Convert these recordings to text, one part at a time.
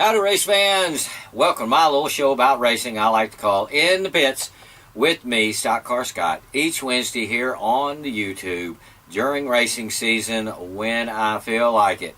Howdy race fans, welcome to my little show about racing I like to call In the Pits with me, StockCar Scott, each Wednesday here on the YouTube during racing season when I feel like it.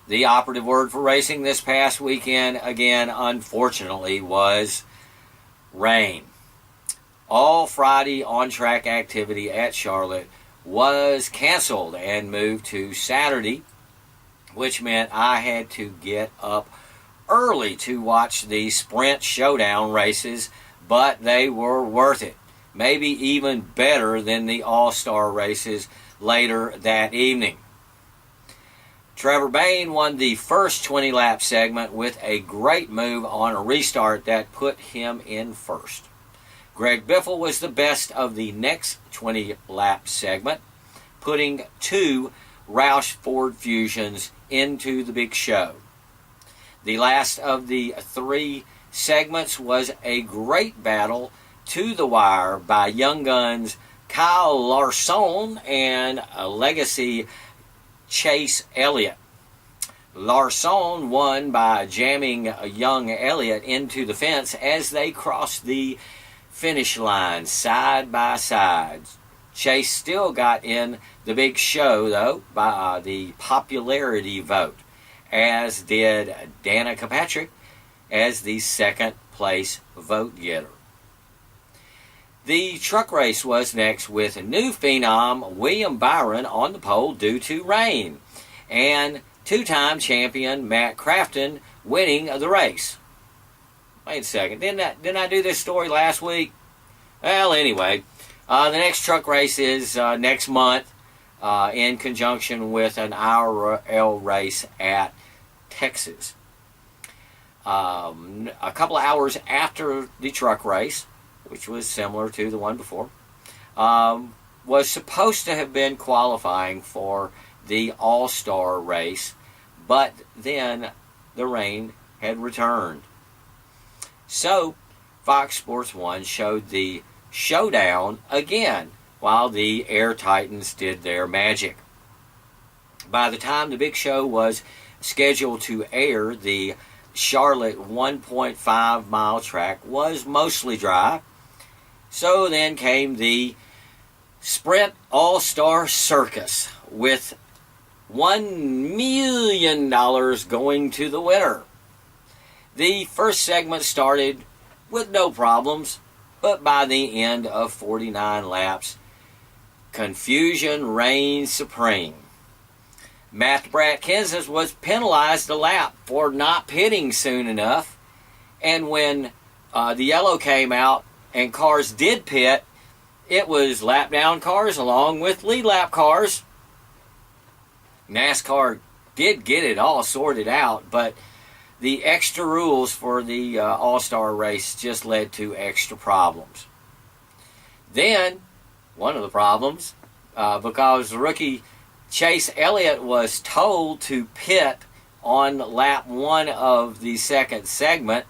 The operative word for racing this past weekend, again, unfortunately, was rain. All Friday on-track activity at Charlotte was canceled and moved to Saturday, which meant I had to get up early to watch the sprint showdown races, but they were worth it. Maybe even better than the all-star races later that evening. Trevor Bayne won the first 20-lap segment with a great move on a restart that put him in first. Greg Biffle was the best of the next 20-lap segment, putting two Roush Ford Fusions into the big show. The last of the three segments was a great battle to the wire by Young Guns Kyle Larson and Legacy Chase Elliott. Larson won by jamming Young Elliott into the fence as they crossed the finish line side by side. Chase still got in the big show, though, by the popularity vote, as did Danica Patrick as the second place vote getter. The truck race was next with new phenom William Byron on the pole due to rain, and two-time champion Matt Crafton winning the race. Wait a second, didn't I do this story last week? Well, anyway, the next truck race is next month in conjunction with an IRL race at Texas. A couple of hours after the truck race, which was similar to the one before, was supposed to have been qualifying for the All-Star race, but then the rain had returned. So, Fox Sports 1 showed the showdown again while the Air Titans did their magic. By the time the big show was scheduled to air, the Charlotte 1.5 mile track was mostly dry. So then came the Sprint All-Star Circus with $1 million going to the winner. The first segment started with no problems, but by the end of 49 laps, confusion reigned supreme. Matt Brat Kansas was penalized a lap for not pitting soon enough, and when the yellow came out and cars did pit, it was lap down cars along with lead lap cars. NASCAR did get it all sorted out, but the extra rules for the All-Star race just led to extra problems. Then, one of the problems, because the rookie Chase Elliott was told to pit on lap one of the second segment,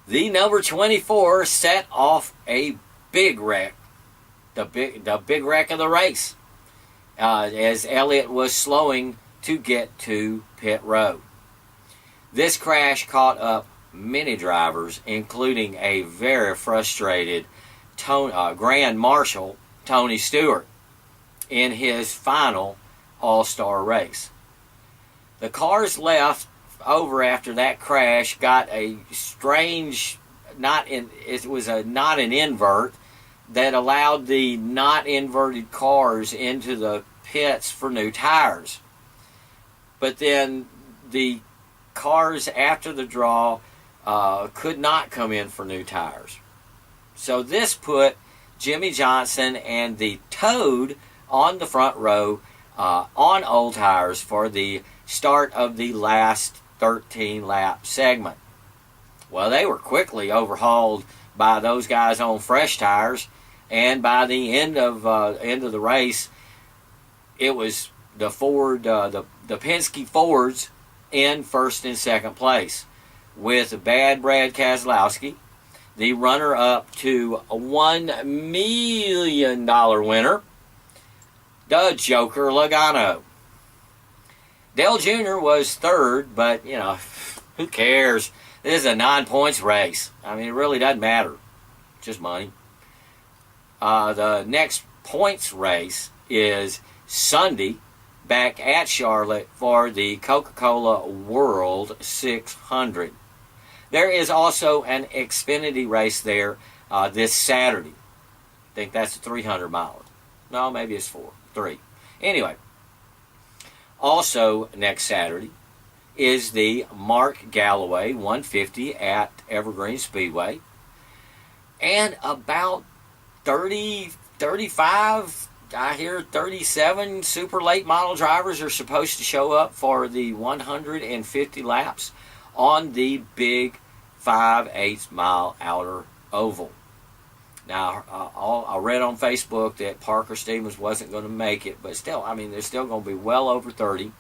the number 24 set off a big wreck, the big wreck of the race, as Elliott was slowing to get to pit road. This crash caught up many drivers, including a very frustrated Grand Marshal Tony Stewart in his final All-Star race. The cars left over after that crash got a strange, it was not an invert that allowed the not inverted cars into the pits for new tires. But then the cars after the draw could not come in for new tires. So this put Jimmy Johnson and the Toad on the front row on old tires for the start of the last 13-lap segment. Well, they were quickly overhauled by those guys on fresh tires, and by the end of the race, it was the Penske Fords in first and second place, with Bad Brad Keselowski, the runner-up to a $1 million winner, the Joker Logano. Dale Jr. was third, but, Who cares? This is a 9-points race. I mean, it really doesn't matter. Just money. The next points race is Sunday back at Charlotte for the Coca-Cola World 600. There is also an Xfinity race there this Saturday. I think that's a 300 miler. No, maybe it's 3. Anyway, also next Saturday is the Mark Galloway 150 at Evergreen Speedway. And about 30, 35, I hear 37 super late model drivers are supposed to show up for the 150 laps on the big 5/8 mile outer oval. Now, I read on Facebook that Parker Stevens wasn't going to make it, but still, I mean, there's still going to be well over 30.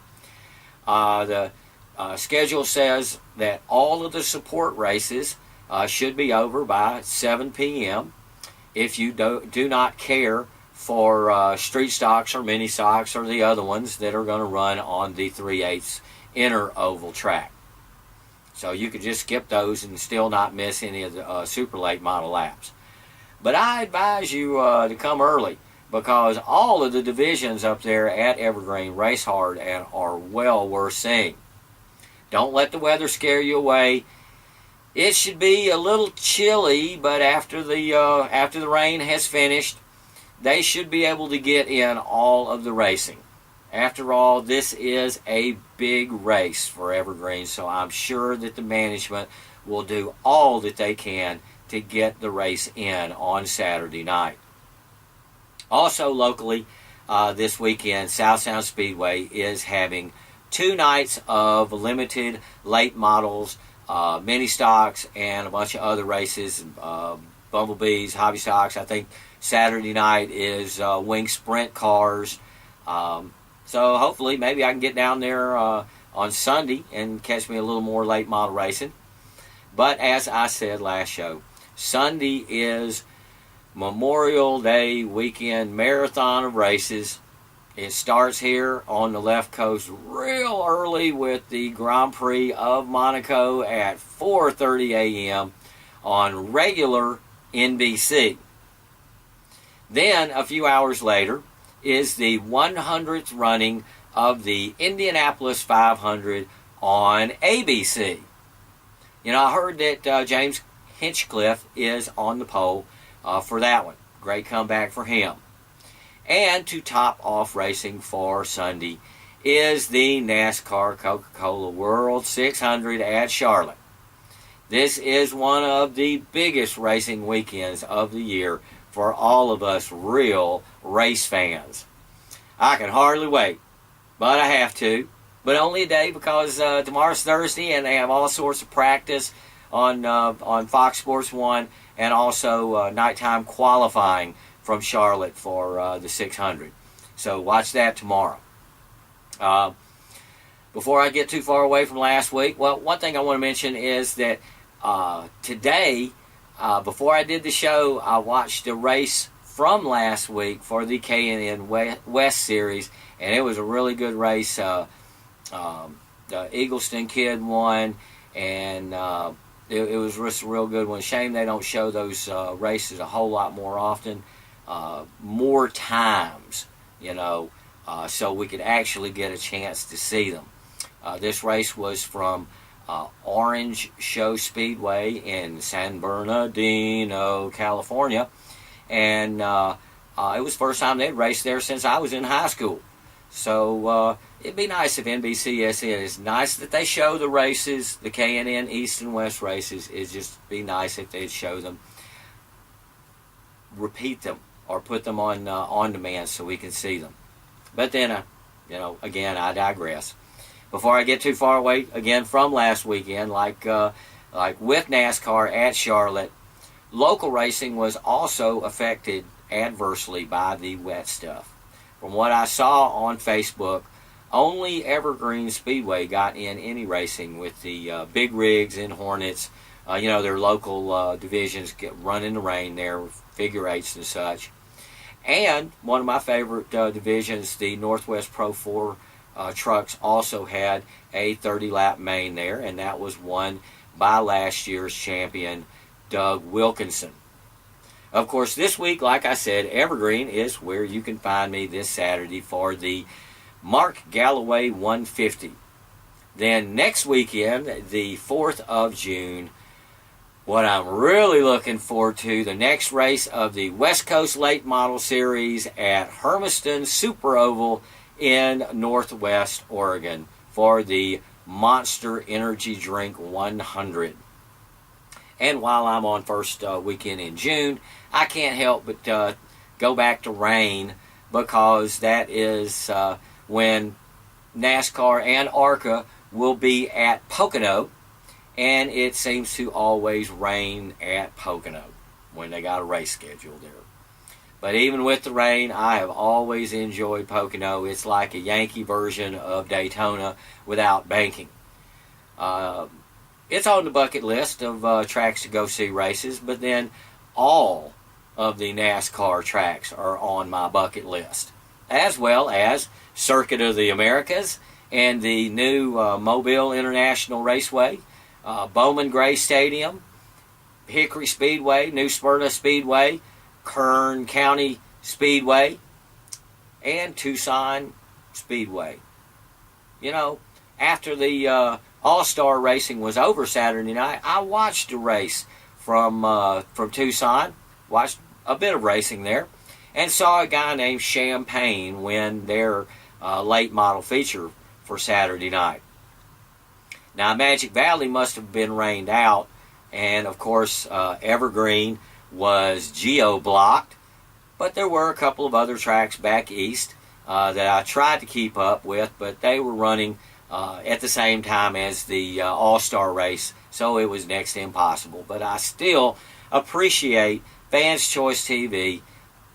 The schedule says that all of the support races should be over by 7 p.m. If you do not care for street stocks or mini stocks or the other ones that are going to run on the 3/8 inner oval track. So you could just skip those and still not miss any of the super late model laps. But I advise you to come early, because all of the divisions up there at Evergreen race hard and are well worth seeing. Don't let the weather scare you away. It should be a little chilly, but after the rain has finished, they should be able to get in all of the racing. After all, this is a big race for Evergreen, so I'm sure that the management will do all that they can to get the race in on Saturday night. Also locally, this weekend, South Sound Speedway is having 2 nights of limited late models, mini stocks, and a bunch of other races, bumblebees, hobby stocks. I think Saturday night is wing sprint cars. So hopefully maybe I can get down there on Sunday and catch me a little more late model racing. But as I said last show, Sunday is Memorial Day weekend marathon of races. It starts here on the left coast real early with the Grand Prix of Monaco at 4:30 a.m. on regular NBC. Then, a few hours later, is the 100th running of the Indianapolis 500 on ABC. You know, I heard that James Hinchcliffe is on the pole for that one. Great comeback for him. And to top off racing for Sunday is the NASCAR Coca-Cola World 600 at Charlotte. This is one of the biggest racing weekends of the year for all of us real race fans. I can hardly wait, but I have to. But only a day, because tomorrow's Thursday and they have all sorts of practice on Fox Sports 1, and also nighttime qualifying from Charlotte for the 600. So watch that tomorrow. Before I get too far away from last week, well, one thing I want to mention is that today, before I did the show, I watched the race from last week for the K&N West Series, and it was a really good race. The Eagleston kid won, and it was just a real good one. Shame they don't show those races a whole lot more often, more times, you know, so we could actually get a chance to see them. This race was from Orange Show Speedway in San Bernardino, California, and it was the first time they'd raced there since I was in high school. So it'd be nice if NBCSN, it's nice that they show the races, the K&N East and West races. It'd just be nice if they'd show them, repeat them, or put them on demand so we can see them. But then, you know, again, I digress. Before I get too far away again from last weekend, like with NASCAR at Charlotte, local racing was also affected adversely by the wet stuff. From what I saw on Facebook, only Evergreen Speedway got in any racing with the big rigs and Hornets. You know, their local divisions run in the rain there, figure eights and such. And one of my favorite divisions, the Northwest Pro 4 trucks also had a 30-lap main there, and that was won by last year's champion, Doug Wilkinson. Of course, this week, like I said, Evergreen is where you can find me this Saturday for the Mark Galloway 150. Then next weekend, the 4th of June, what I'm really looking forward to, the next race of the West Coast Late Model Series at Hermiston Super Oval in Northwest Oregon for the Monster Energy Drink 100. And while I'm on first weekend in June, I can't help but go back to rain, because that is when NASCAR and ARCA will be at Pocono, and it seems to always rain at Pocono when they got a race schedule there. But even with the rain, I have always enjoyed Pocono. It's like a Yankee version of Daytona without banking. It's on the bucket list of tracks to go see races, but then all of the NASCAR tracks are on my bucket list, as well as Circuit of the Americas and the new Mobile International Raceway, Bowman Gray Stadium, Hickory Speedway, New Smyrna Speedway, Kern County Speedway, and Tucson Speedway. You know, after the All-Star racing was over Saturday night, I watched a race from Tucson, watched a bit of racing there, and saw a guy named Champagne win their late model feature for Saturday night. Now, Magic Valley must have been rained out, and of course Evergreen was geo-blocked, but there were a couple of other tracks back east that I tried to keep up with, but they were running at the same time as the All-Star race, so it was next to impossible. But I still appreciate Fans Choice TV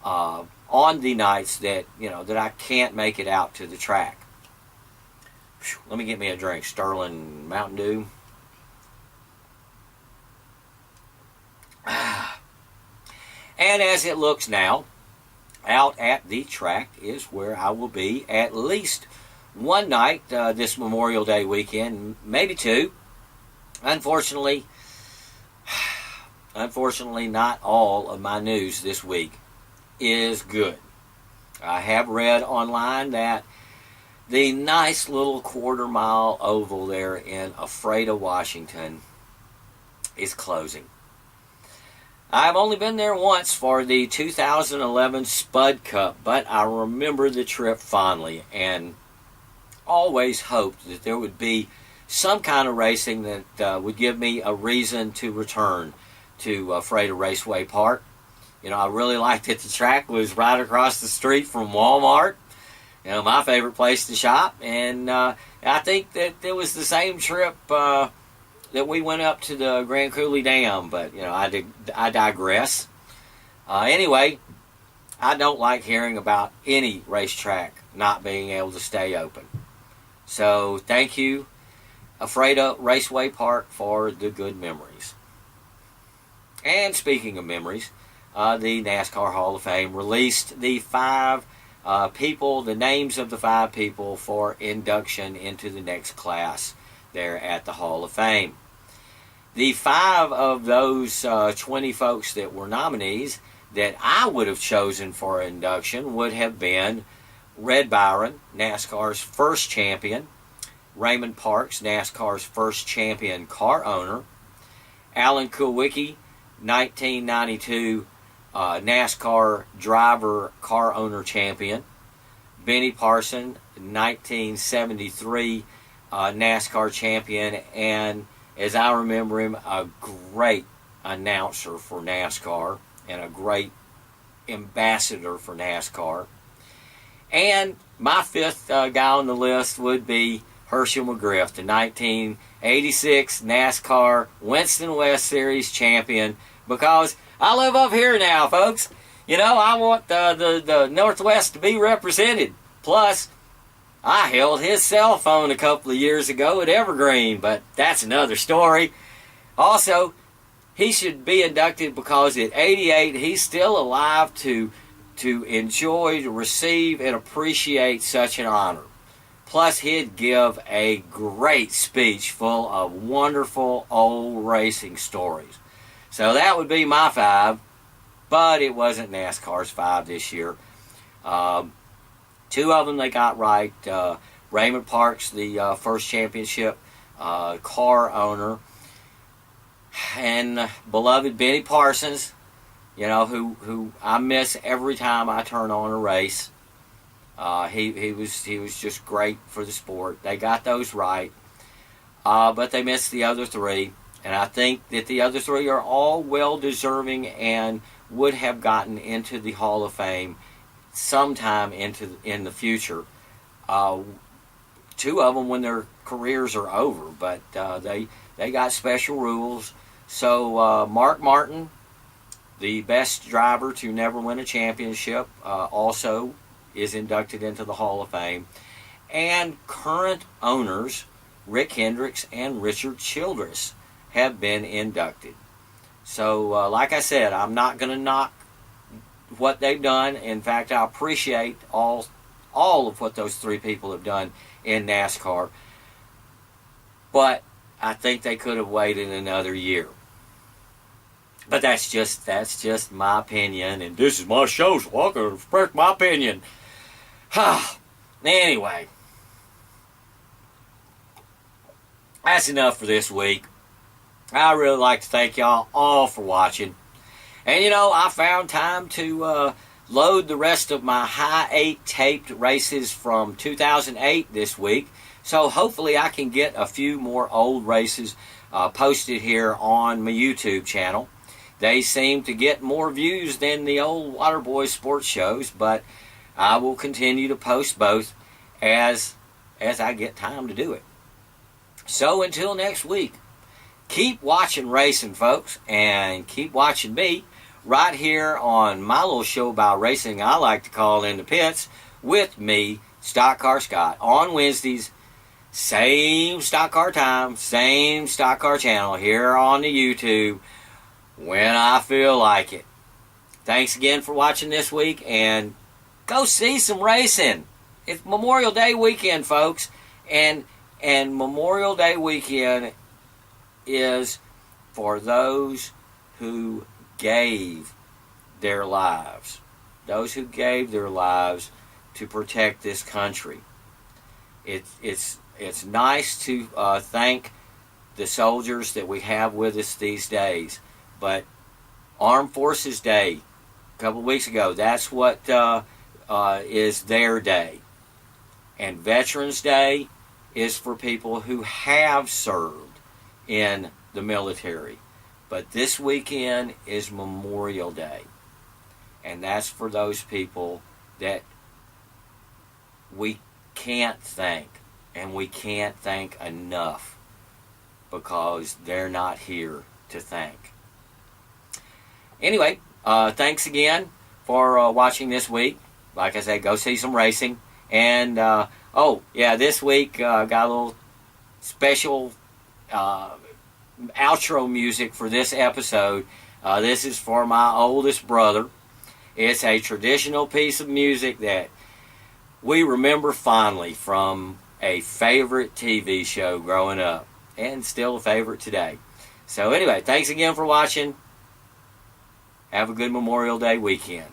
on the nights that that I can't make it out to the track. Let me get me a drink. Sterling Mountain Dew. And as it looks now, out at the track is where I will be at least one night this Memorial Day weekend, maybe two. Unfortunately, not all of my news this week is good. I have read online that the nice little quarter-mile oval there in Ephrata, Washington is closing. I've only been there once for the 2011 Spud Cup, but I remember the trip fondly and always hoped that there would be some kind of racing that would give me a reason to return to Ephrata Raceway Park. I really liked that the track was right across the street from Walmart, my favorite place to shop, and I think that it was the same trip that we went up to the Grand Coulee Dam, but I digress. Anyway, I don't like hearing about any racetrack not being able to stay open. So thank you, Ephrata Raceway Park, for the good memories. And speaking of memories, the NASCAR Hall of Fame released the names of the 5 people for induction into the next class there at the Hall of Fame. The 5 of those 20 folks that were nominees that I would have chosen for induction would have been Red Byron, NASCAR's first champion; Raymond Parks, NASCAR's first champion car owner; Alan Kulwicki, 1992 NASCAR driver car owner champion; Benny Parson, 1973 NASCAR champion, and as I remember him, a great announcer for NASCAR and a great ambassador for NASCAR. And my 5th guy on the list would be Herschel McGriff, the 1986 NASCAR Winston West Series champion, because I live up here now, folks. I want the Northwest to be represented. Plus, I held his cell phone a couple of years ago at Evergreen, but that's another story. Also, he should be inducted because at 88, he's still alive to enjoy, to receive, and appreciate such an honor. Plus, he'd give a great speech full of wonderful old racing stories. So that would be my 5, but it wasn't NASCAR's 5 this year. 2 of them they got right. Raymond Parks, the first championship car owner, and beloved Benny Parsons, who I miss every time I turn on a race. He was just great for the sport. They got those right, but they missed the other 3, and I think that the other 3 are all well deserving and would have gotten into the Hall of Fame sometime in the future. 2 of them when their careers are over, but they got special rules. So Mark Martin, the best driver to never win a championship, also is inducted into the Hall of Fame. And current owners, Rick Hendricks and Richard Childress, have been inducted. So, like I said, I'm not going to knock what they've done. In fact, I appreciate all of what those 3 people have done in NASCAR. But I think they could have waited another year. But that's just my opinion, and this is my show, so I can express my opinion. Anyway, that's enough for this week. I really like to thank y'all all for watching. And I found time to load the rest of my High 8 taped races from 2008 this week. So hopefully I can get a few more old races posted here on my YouTube channel. They seem to get more views than the old Waterboy sports shows, but I will continue to post both as I get time to do it. So until next week, keep watching racing, folks, and keep watching me right here on my little show about racing I like to call In the Pits with me, StockCar Scott, on Wednesdays. Same StockCar time, same StockCar channel here on the YouTube when I feel like it. Thanks again for watching this week, and go see some racing. It's Memorial Day weekend, folks, and Memorial Day weekend is for those who gave their lives. Those who gave their lives to protect this country. It's nice to thank the soldiers that we have with us these days, but Armed Forces Day, a couple of weeks ago, that's what is their day. And Veterans Day is for people who have served in the military. But this weekend is Memorial Day. And that's for those people that we can't thank. And we can't thank enough because they're not here to thank. Anyway, thanks again for watching this week. Like I said, go see some racing. And, this week got a little special outro music for this episode. This is for my oldest brother. It's a traditional piece of music that we remember fondly from a favorite TV show growing up, and still a favorite today. So anyway, thanks again for watching. Have a good Memorial Day weekend.